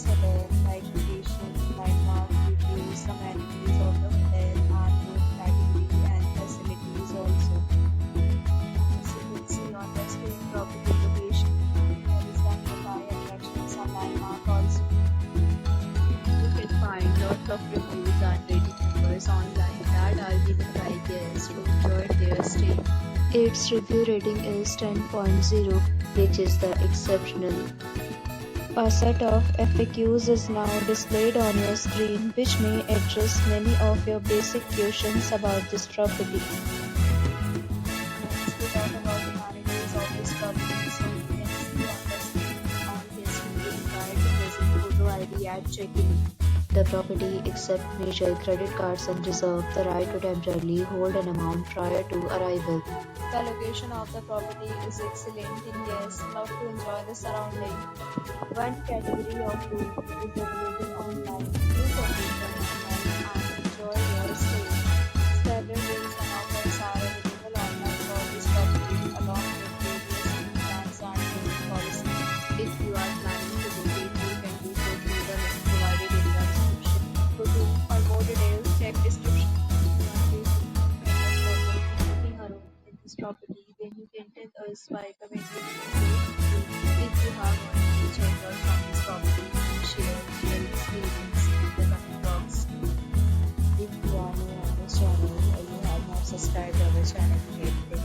hotel, like location, landmark, reviews, amenities of the hotel, and category and facilities also. As you can see on the screen, property location, there is the nearby attractions and landmark also. You can find lots of reviews and rating numbers online that are given by guests who enjoyed their stay. Its review rating is 10.0, which is the exceptional. A set of FAQs is now displayed on your screen, which may address many of your basic questions about this property. Next, we talk about the amenities of this property. So you can see on the screen, all guests will be required to present photo ID at check-in. The property accepts major credit cards and reserves the right to temporarily hold an amount prior to arrival. The location of the property is excellent and guests love to enjoy the surrounding. One category of room is available online. You can book them online and enjoy your stay. Several rooms and offers are available online for this property along with various plans and payment policies. If you are planning to book it, you can do so through the link provided in the description. For more details, check description. This property, then you can tell us by commenting if you have already checked out from this property and share your experience in the comment box. If you are new on this channel or you have not subscribed our channel yet, then